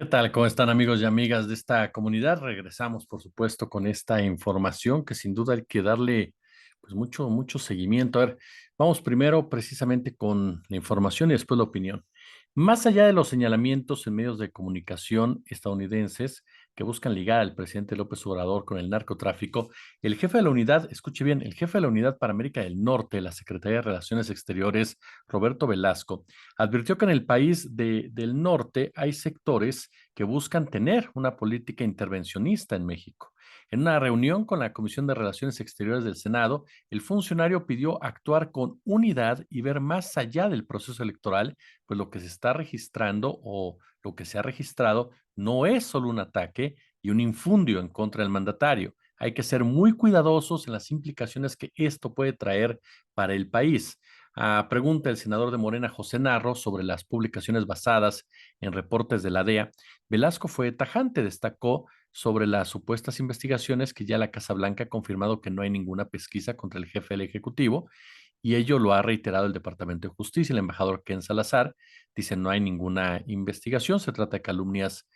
¿Qué tal? ¿Cómo están amigos y amigas de esta comunidad? Regresamos, por supuesto, con esta información que sin duda hay que darle pues mucho seguimiento. A ver, vamos primero precisamente con la información y después la opinión. Más allá de los señalamientos en medios de comunicación estadounidenses que buscan ligar al presidente López Obrador con el narcotráfico, el jefe de la unidad, escuche bien, el jefe de la unidad para América del Norte, la Secretaría de Relaciones Exteriores, Roberto Velasco, advirtió que en el país del norte hay sectores que buscan tener una política intervencionista en México. En una reunión con la Comisión de Relaciones Exteriores del Senado, el funcionario pidió actuar con unidad y ver más allá del proceso electoral, pues lo que se está registrando o lo que se ha registrado no es solo un ataque y un infundio en contra del mandatario. Hay que ser muy cuidadosos en las implicaciones que esto puede traer para el país. Pregunta el senador de Morena, José Narro, sobre las publicaciones basadas en reportes de la DEA. Velasco fue tajante, destacó sobre las supuestas investigaciones que ya la Casa Blanca ha confirmado que no hay ninguna pesquisa contra el jefe del Ejecutivo y ello lo ha reiterado el Departamento de Justicia. El embajador Ken Salazar dice no hay ninguna investigación, se trata de calumnias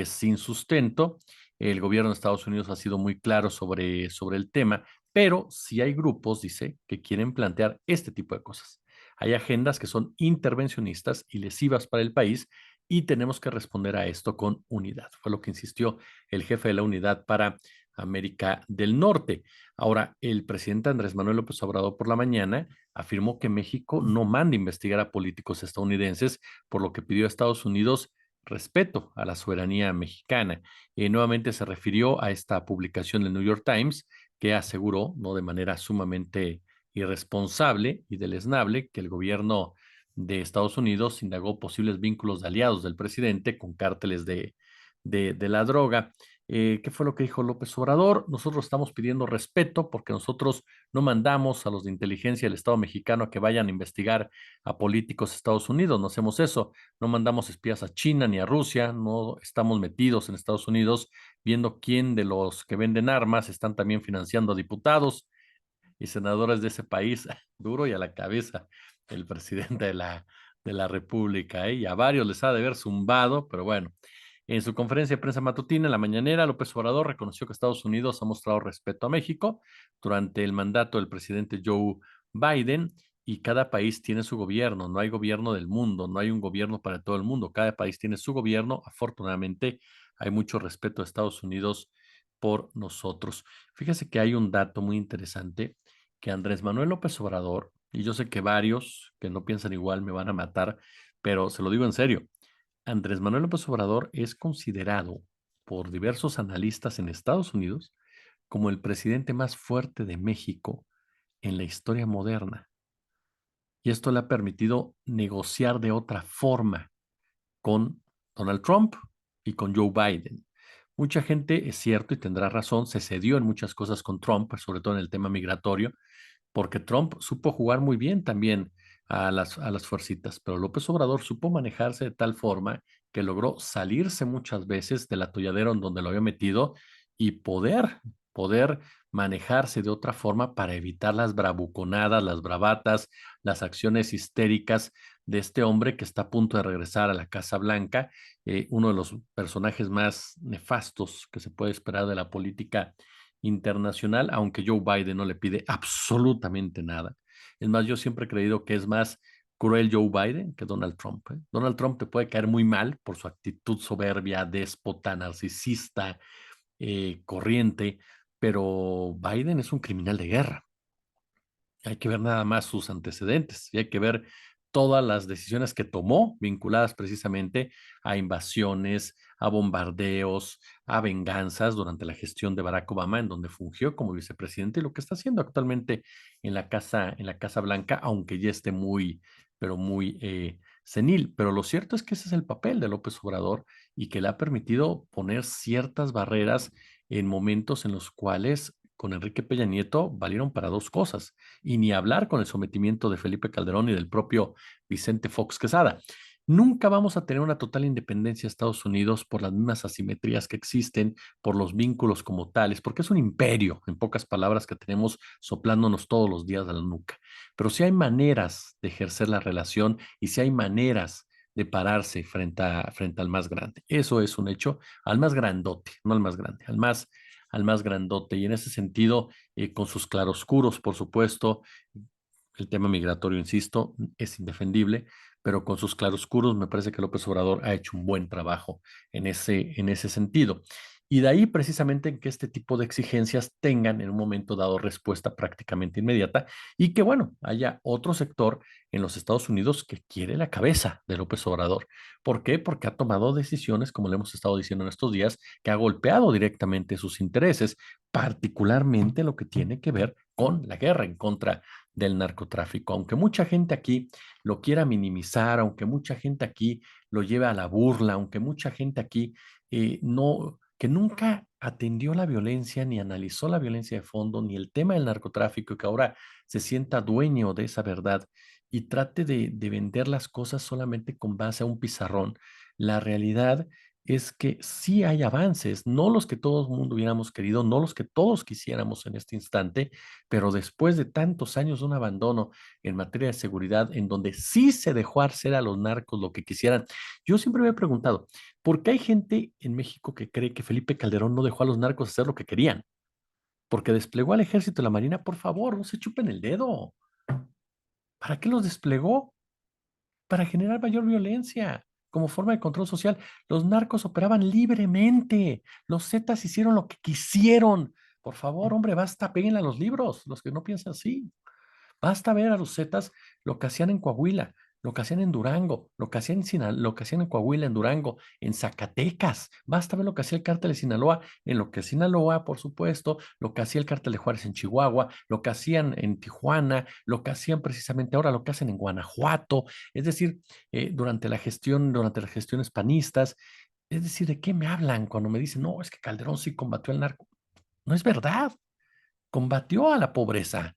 sin sustento. El gobierno de Estados Unidos ha sido muy claro sobre el tema, pero sí hay grupos, dice, que quieren plantear este tipo de cosas. Hay agendas que son intervencionistas y lesivas para el país y tenemos que responder a esto con unidad. Fue lo que insistió el jefe de la unidad para América del Norte. Ahora, el presidente Andrés Manuel López Obrador por la mañana afirmó que México no manda investigar a políticos estadounidenses, por lo que pidió a Estados Unidos respeto a la soberanía mexicana. Nuevamente se refirió a esta publicación del New York Times que aseguró, no de manera sumamente irresponsable y deleznable, que el gobierno de Estados Unidos indagó posibles vínculos de aliados del presidente con cárteles de la droga. ¿Qué fue lo que dijo López Obrador? Nosotros estamos pidiendo respeto porque nosotros no mandamos a los de inteligencia del Estado mexicano a que vayan a investigar a políticos de Estados Unidos, no hacemos eso, no mandamos espías a China ni a Rusia, no estamos metidos en Estados Unidos viendo quién de los que venden armas están también financiando a diputados y senadores de ese país, duro y a la cabeza el presidente de la República, ¿eh? Y a varios les ha de haber zumbado, pero bueno. En su conferencia de prensa matutina en la mañanera, López Obrador reconoció que Estados Unidos ha mostrado respeto a México durante el mandato del presidente Joe Biden y cada país tiene su gobierno, no hay gobierno del mundo, no hay un gobierno para todo el mundo, cada país tiene su gobierno, afortunadamente hay mucho respeto a Estados Unidos por nosotros. Fíjese que hay un dato muy interesante que Andrés Manuel López Obrador, y yo sé que varios que no piensan igual me van a matar, pero se lo digo en serio, Andrés Manuel López Obrador es considerado por diversos analistas en Estados Unidos como el presidente más fuerte de México en la historia moderna. Y esto le ha permitido negociar de otra forma con Donald Trump y con Joe Biden. Mucha gente, es cierto y tendrá razón, se cedió en muchas cosas con Trump, sobre todo en el tema migratorio, porque Trump supo jugar muy bien también a las fuercitas, pero López Obrador supo manejarse de tal forma que logró salirse muchas veces del atolladero en donde lo había metido y poder manejarse de otra forma para evitar las bravuconadas, las bravatas, las acciones histéricas de este hombre que está a punto de regresar a la Casa Blanca, uno de los personajes más nefastos que se puede esperar de la política internacional, aunque Joe Biden no le pide absolutamente nada. Es más, yo siempre he creído que es más cruel Joe Biden que Donald Trump, ¿eh? Donald Trump te puede caer muy mal por su actitud soberbia, déspota, narcisista, corriente, pero Biden es un criminal de guerra. Hay que ver nada más sus antecedentes y hay que ver todas las decisiones que tomó vinculadas precisamente a invasiones, a bombardeos, a venganzas durante la gestión de Barack Obama, en donde fungió como vicepresidente y lo que está haciendo actualmente en la Casa Blanca, aunque ya esté muy, pero muy senil. Pero lo cierto es que ese es el papel de López Obrador y que le ha permitido poner ciertas barreras en momentos en los cuales con Enrique Peña Nieto valieron para dos cosas y ni hablar con el sometimiento de Felipe Calderón y del propio Vicente Fox Quesada. Nunca vamos a tener una total independencia de Estados Unidos por las mismas asimetrías que existen, por los vínculos como tales, porque es un imperio, en pocas palabras, que tenemos soplándonos todos los días a la nuca. Pero sí hay maneras de ejercer la relación y sí hay maneras de pararse frente al más grande. Eso es un hecho, al más grandote, no al más grande, al más grandote. Y en ese sentido, con sus claroscuros, por supuesto, el tema migratorio, insisto, es indefendible, pero con sus claroscuros me parece que López Obrador ha hecho un buen trabajo en ese sentido. Y de ahí precisamente en que este tipo de exigencias tengan en un momento dado respuesta prácticamente inmediata y que, bueno, haya otro sector en los Estados Unidos que quiere la cabeza de López Obrador. ¿Por qué? Porque ha tomado decisiones, como le hemos estado diciendo en estos días, que ha golpeado directamente sus intereses, particularmente lo que tiene que ver con la guerra en contra del narcotráfico. Aunque mucha gente aquí lo quiera minimizar, aunque mucha gente aquí lo lleve a la burla, aunque mucha gente aquí no, que nunca atendió la violencia, ni analizó la violencia de fondo, ni el tema del narcotráfico, que ahora se sienta dueño de esa verdad y trate de vender las cosas solamente con base a un pizarrón. La realidad es que sí hay avances, no los que todo el mundo hubiéramos querido, no los que todos quisiéramos en este instante, pero después de tantos años de un abandono en materia de seguridad, en donde sí se dejó hacer a los narcos lo que quisieran, yo siempre me he preguntado, ¿por qué hay gente en México que cree que Felipe Calderón no dejó a los narcos hacer lo que querían? Porque desplegó al ejército y la marina, por favor, no se chupen el dedo. ¿Para qué los desplegó? Para generar mayor violencia como forma de control social. Los narcos operaban libremente. Los Zetas hicieron lo que quisieron. Por favor, hombre, basta, péguenle a los libros, los que no piensan así. Basta ver a los Zetas lo que hacían en Coahuila, lo que hacían en Durango, lo que hacían lo que hacían en Coahuila, en Durango, en Zacatecas. Basta ver lo que hacía el cártel de Sinaloa, en lo que Sinaloa, por supuesto, lo que hacía el cártel de Juárez en Chihuahua, lo que hacían en Tijuana, lo que hacían precisamente ahora, lo que hacen en Guanajuato. Es decir, durante las gestiones panistas. Es decir, ¿de qué me hablan cuando me dicen, no, es que Calderón sí combatió al narco? No es verdad. Combatió a la pobreza,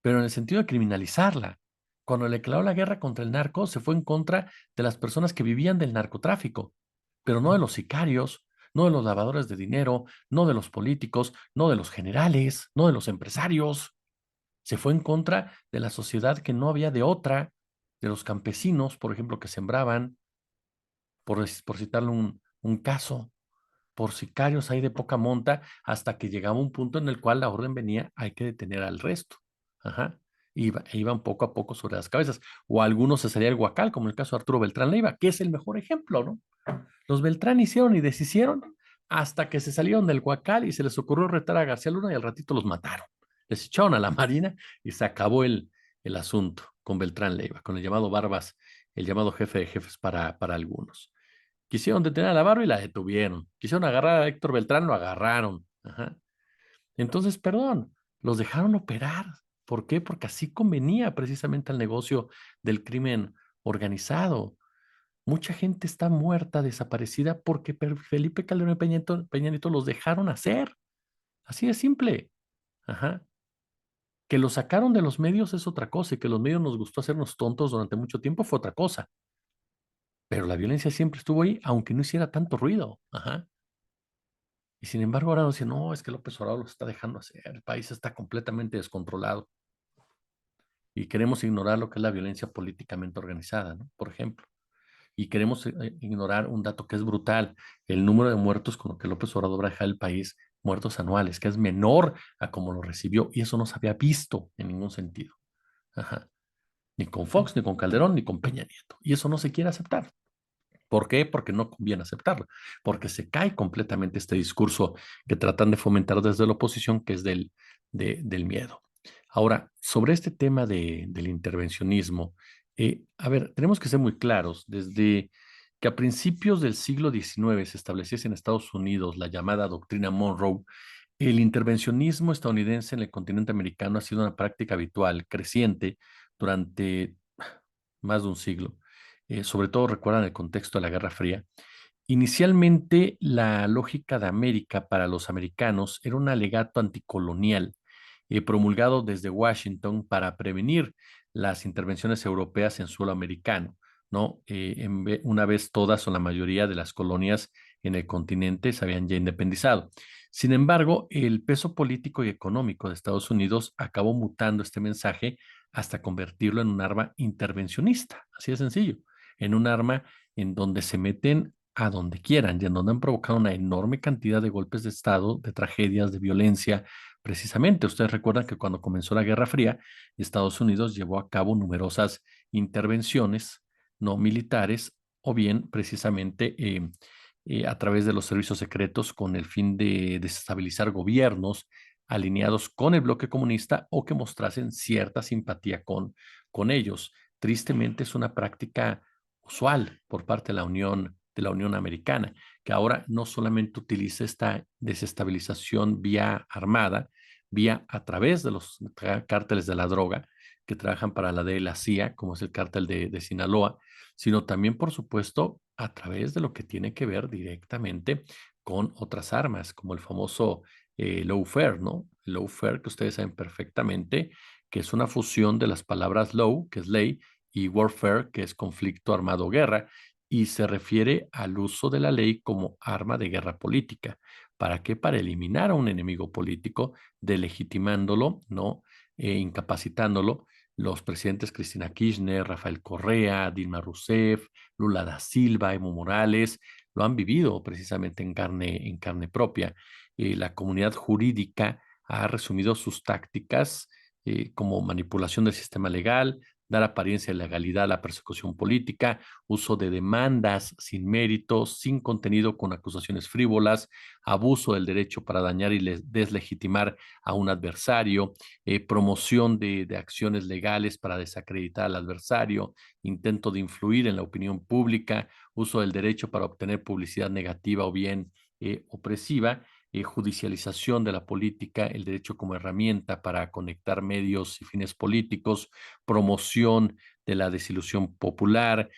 pero en el sentido de criminalizarla. Cuando le declaró la guerra contra el narco, se fue en contra de las personas que vivían del narcotráfico, pero no de los sicarios, no de los lavadores de dinero, no de los políticos, no de los generales, no de los empresarios. Se fue en contra de la sociedad que no había de otra, de los campesinos, por ejemplo, que sembraban, por citarle un caso, por sicarios ahí de poca monta, hasta que llegaba un punto en el cual la orden venía, hay que detener al resto. Ajá. Iban poco a poco sobre las cabezas. O algunos se salía el guacal, como el caso de Arturo Beltrán Leiva, que es el mejor ejemplo, ¿no? Los Beltrán hicieron y deshicieron hasta que se salieron del Huacal y se les ocurrió retar a García Luna y al ratito los mataron. Les echaron a la marina y se acabó el asunto con Beltrán Leiva, con el llamado Barbas, el llamado jefe de jefes para algunos. Quisieron detener a la Barba y la detuvieron. Quisieron agarrar a Héctor Beltrán, lo agarraron. Ajá. Entonces, perdón, los dejaron operar. ¿Por qué? Porque así convenía precisamente al negocio del crimen organizado. Mucha gente está muerta, desaparecida, porque Felipe Calderón y Peña Nieto los dejaron hacer. Así de simple. Ajá. Que los sacaron de los medios es otra cosa y que los medios nos gustó hacernos tontos durante mucho tiempo fue otra cosa. Pero la violencia siempre estuvo ahí, aunque no hiciera tanto ruido. Ajá. Y sin embargo, ahora nos dicen, no, es que López Obrador lo está dejando hacer. El país está completamente descontrolado. Y queremos ignorar lo que es la violencia políticamente organizada, ¿no? Por ejemplo. Y queremos ignorar un dato que es brutal, el número de muertos con lo que López Obrador deja el país, muertos anuales, que es menor a como lo recibió, y eso no se había visto en ningún sentido. Ajá. Ni con Fox, ni con Calderón, ni con Peña Nieto. Y eso no se quiere aceptar. ¿Por qué? Porque no conviene aceptarlo, porque se cae completamente este discurso que tratan de fomentar desde la oposición, que es del miedo. Ahora, sobre este tema del intervencionismo, a ver, tenemos que ser muy claros, desde que a principios del siglo XIX se estableciese en Estados Unidos la llamada doctrina Monroe, el intervencionismo estadounidense en el continente americano ha sido una práctica habitual, creciente, durante más de un siglo. Sobre todo recuerdan el contexto de la Guerra Fría. Inicialmente, la lógica de América para los americanos era un alegato anticolonial promulgado desde Washington para prevenir las intervenciones europeas en suelo americano, ¿no? Una vez todas o la mayoría de las colonias en el continente se habían ya independizado. Sin embargo, el peso político y económico de Estados Unidos acabó mutando este mensaje hasta convertirlo en un arma intervencionista, así de sencillo. en un arma en donde se meten a donde quieran y en donde han provocado una enorme cantidad de golpes de Estado, de tragedias, de violencia. Precisamente, ustedes recuerdan que cuando comenzó la Guerra Fría, Estados Unidos llevó a cabo numerosas intervenciones no militares o bien precisamente a través de los servicios secretos con el fin de desestabilizar gobiernos alineados con el bloque comunista o que mostrasen cierta simpatía con ellos. Tristemente es una práctica usual por parte de la Unión Americana, que ahora no solamente utiliza esta desestabilización vía armada, vía a través de los cárteles de la droga que trabajan para la DEA y la CIA, como es el cártel de Sinaloa, sino también, por supuesto, a través de lo que tiene que ver directamente con otras armas, como el famoso lawfare, ¿no? Lawfare, que ustedes saben perfectamente, que es una fusión de las palabras law, que es ley, y warfare, que es conflicto armado o guerra, y se refiere al uso de la ley como arma de guerra política. ¿Para qué? Para eliminar a un enemigo político, delegitimándolo, ¿no? Incapacitándolo. Los presidentes Cristina Kirchner, Rafael Correa, Dilma Rousseff, Lula da Silva, Evo Morales, lo han vivido precisamente en carne propia. La comunidad jurídica ha resumido sus tácticas como manipulación del sistema legal, dar apariencia de legalidad a la persecución política, uso de demandas sin mérito, sin contenido, con acusaciones frívolas, abuso del derecho para dañar y deslegitimar a un adversario, promoción de acciones legales para desacreditar al adversario, intento de influir en la opinión pública, uso del derecho para obtener publicidad negativa o bien opresiva, judicialización de la política, el derecho como herramienta para conectar medios y fines políticos, promoción de la desilusión popular,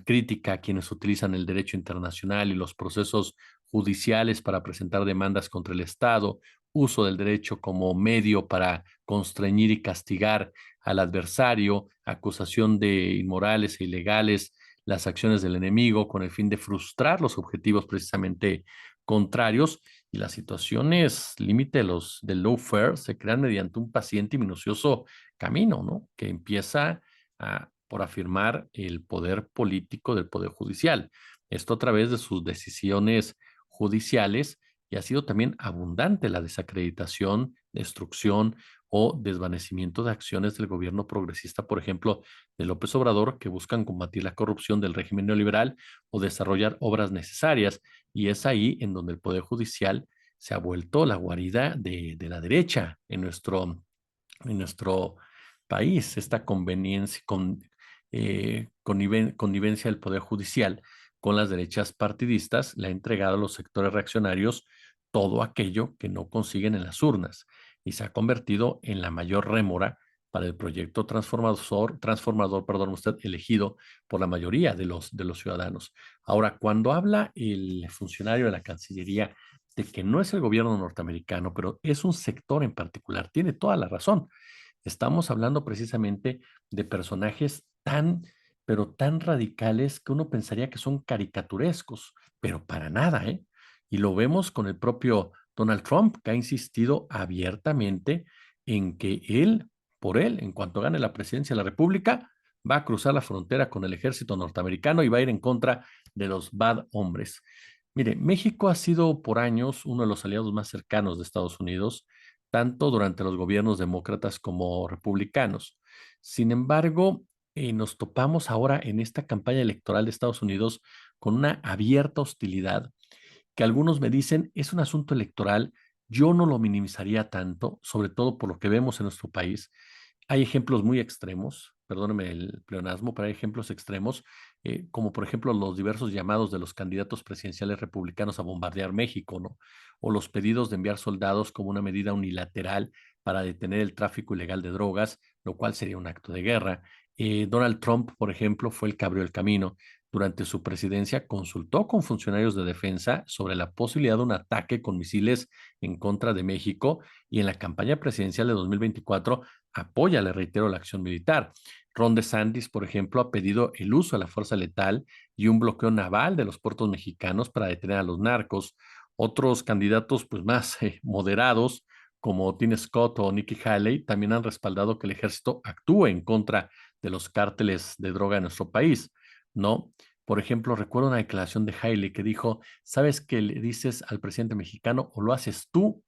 crítica a quienes utilizan el derecho internacional y los procesos judiciales para presentar demandas contra el Estado, uso del derecho como medio para constreñir y castigar al adversario, acusación de inmorales e ilegales las acciones del enemigo con el fin de frustrar los objetivos precisamente contrarios, y las situaciones límite del lawfare se crean mediante un paciente y minucioso camino, ¿no? Que empieza por afirmar el poder político del Poder Judicial. Esto a través de sus decisiones judiciales, y ha sido también abundante la desacreditación, destrucción o desvanecimiento de acciones del gobierno progresista, por ejemplo, de López Obrador, que buscan combatir la corrupción del régimen neoliberal o desarrollar obras necesarias. Y es ahí en donde el Poder Judicial se ha vuelto la guarida de la derecha en nuestro país. Esta connivencia del Poder Judicial con las derechas partidistas le ha entregado a los sectores reaccionarios todo aquello que no consiguen en las urnas y se ha convertido en la mayor rémora para el proyecto transformador, perdón, usted, elegido por la mayoría de los ciudadanos. Ahora, cuando habla el funcionario de la Cancillería de que no es el gobierno norteamericano, pero es un sector en particular, tiene toda la razón. Estamos hablando precisamente de personajes pero tan radicales que uno pensaría que son caricaturescos, pero para nada, ¿eh? Y lo vemos con el propio Donald Trump, que ha insistido abiertamente en que por él, en cuanto gane la presidencia de la República, va a cruzar la frontera con el ejército norteamericano y va a ir en contra de los bad hombres. Mire, México ha sido por años uno de los aliados más cercanos de Estados Unidos, tanto durante los gobiernos demócratas como republicanos. Sin embargo, nos topamos ahora en esta campaña electoral de Estados Unidos con una abierta hostilidad que algunos me dicen es un asunto electoral. Yo no lo minimizaría tanto, sobre todo por lo que vemos en nuestro país. Hay ejemplos muy extremos, perdóneme el pleonasmo, pero hay ejemplos extremos, como por ejemplo los diversos llamados de los candidatos presidenciales republicanos a bombardear México, ¿no? O los pedidos de enviar soldados como una medida unilateral para detener el tráfico ilegal de drogas, lo cual sería un acto de guerra. Donald Trump, por ejemplo, fue el que abrió el camino. Durante su presidencia consultó con funcionarios de defensa sobre la posibilidad de un ataque con misiles en contra de México, y en la campaña presidencial de 2024 apoya, le reitero, la acción militar. Ron DeSantis, por ejemplo, ha pedido el uso de la fuerza letal y un bloqueo naval de los puertos mexicanos para detener a los narcos. Otros candidatos pues más moderados, como Tim Scott o Nikki Haley, también han respaldado que el ejército actúe en contra de los cárteles de droga en nuestro país. ¿no? Por ejemplo, recuerdo una declaración de Haile que dijo, ¿sabes qué le dices al presidente mexicano? O lo haces tú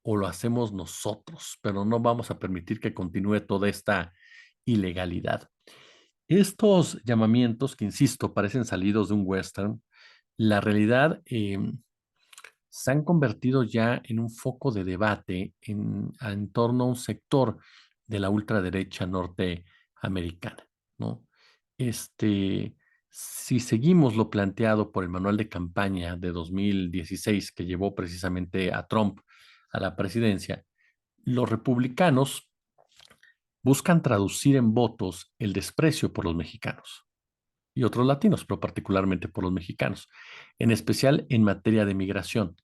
o lo hacemos nosotros, pero no vamos a permitir que continúe toda esta ilegalidad. Estos llamamientos, que insisto, parecen salidos de un western, la realidad se han convertido ya en un foco de debate en torno a un sector de la ultraderecha norteamericana, ¿no? Este, si seguimos lo planteado por el manual de campaña de 2016 que llevó precisamente a Trump a la presidencia, los republicanos buscan traducir en votos el desprecio por los mexicanos y otros latinos, pero particularmente por los mexicanos, en especial en materia de migración.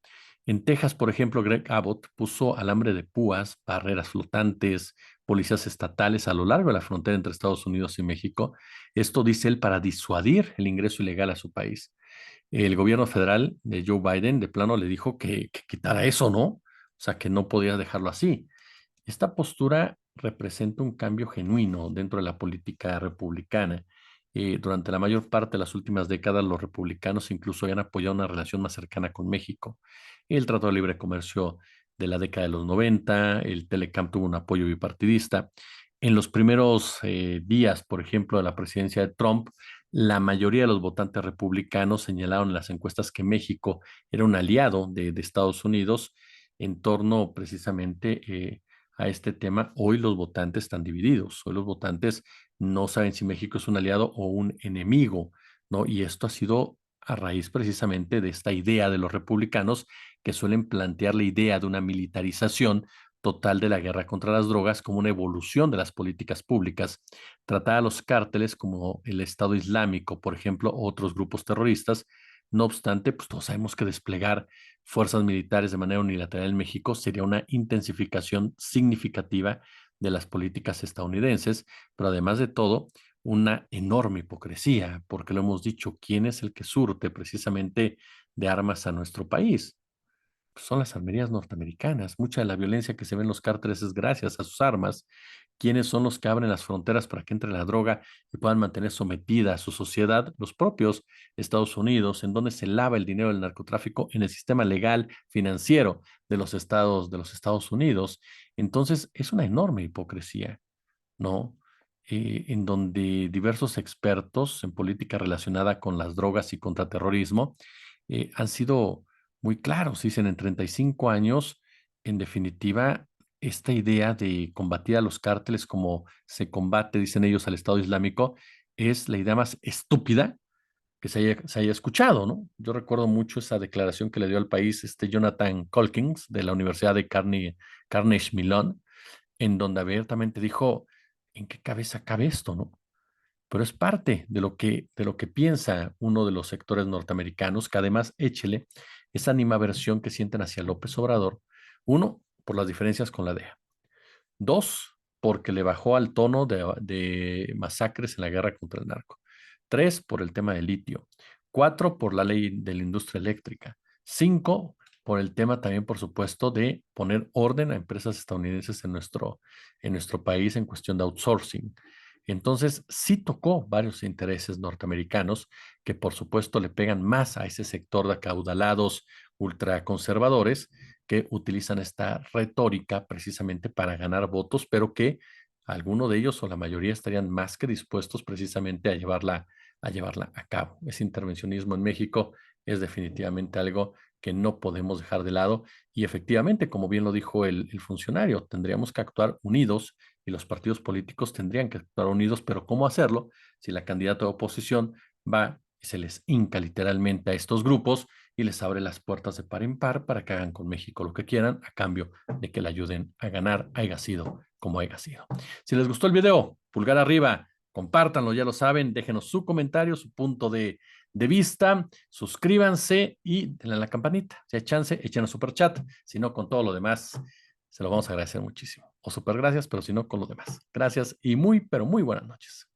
En Texas, por ejemplo, Greg Abbott puso alambre de púas, barreras flotantes, policías estatales a lo largo de la frontera entre Estados Unidos y México. Esto dice él para disuadir el ingreso ilegal a su país. El gobierno federal de Joe Biden de plano le dijo que quitara eso, ¿no? O sea, que no podía dejarlo así. Esta postura representa un cambio genuino dentro de la política republicana. Durante la mayor parte de las últimas décadas, los republicanos incluso habían apoyado una relación más cercana con México. El Tratado de Libre Comercio de la década de los 90, el Telecam tuvo un apoyo bipartidista. En los primeros días, por ejemplo, de la presidencia de Trump, la mayoría de los votantes republicanos señalaron en las encuestas que México era un aliado de Estados Unidos en torno precisamente a este tema. Hoy los votantes están divididos. Hoy los votantes no saben si México es un aliado o un enemigo, ¿no? Y esto ha sido a raíz precisamente de esta idea de los republicanos que suelen plantear la idea de una militarización total de la guerra contra las drogas como una evolución de las políticas públicas, tratar a los cárteles como el Estado Islámico, por ejemplo, o otros grupos terroristas. No obstante, pues todos sabemos que desplegar fuerzas militares de manera unilateral en México sería una intensificación significativa de las políticas estadounidenses, pero además de todo, una enorme hipocresía, porque lo hemos dicho, ¿quién es el que surte precisamente de armas a nuestro país? Pues son las armerías norteamericanas. Mucha de la violencia que se ve en los cárteles es gracias a sus armas. ¿Quiénes son los que abren las fronteras para que entre la droga y puedan mantener sometida a su sociedad? Los propios Estados Unidos, en donde se lava el dinero del narcotráfico en el sistema legal financiero de los Estados Unidos. Entonces, es una enorme hipocresía, ¿no? En donde diversos expertos en política relacionada con las drogas y contraterrorismo han sido muy claros. Dicen en 35 años, en definitiva, esta idea de combatir a los cárteles como se combate, dicen ellos, al Estado Islámico, es la idea más estúpida que se haya escuchado, ¿no? Yo recuerdo mucho esa declaración que le dio al país este Jonathan Colkins de la Universidad de Carnegie Mellon, en donde abiertamente dijo, ¿en qué cabeza cabe esto, no? Pero es parte de lo que piensa uno de los sectores norteamericanos, que además, échele esa animaversión que sienten hacia López Obrador, uno, por las diferencias con la DEA, dos, porque le bajó al tono de masacres en la guerra contra el narco, tres, por el tema del litio, cuatro, por la ley de la industria eléctrica, cinco, por el tema también, por supuesto, de poner orden a empresas estadounidenses en nuestro país en cuestión de outsourcing. Entonces, sí tocó varios intereses norteamericanos que, por supuesto, le pegan más a ese sector de acaudalados ultraconservadores que utilizan esta retórica precisamente para ganar votos, pero que alguno de ellos o la mayoría estarían más que dispuestos precisamente a llevarla a cabo. Ese intervencionismo en México es definitivamente algo que no podemos dejar de lado y efectivamente, como bien lo dijo el funcionario, tendríamos que actuar unidos y los partidos políticos tendrían que actuar unidos, pero ¿cómo hacerlo si la candidata de oposición va y se les hinca literalmente a estos grupos y les abre las puertas de par en par para que hagan con México lo que quieran a cambio de que le ayuden a ganar, haya sido como haya sido? Si les gustó el video, pulgar arriba, compártanlo, ya lo saben, déjenos su comentario, su punto de vista, suscríbanse y denle a la campanita. Si hay chance, échenos super chat, si no, con todo lo demás, se lo vamos a agradecer muchísimo. O super gracias, pero si no, con lo demás. Gracias y muy, pero muy buenas noches.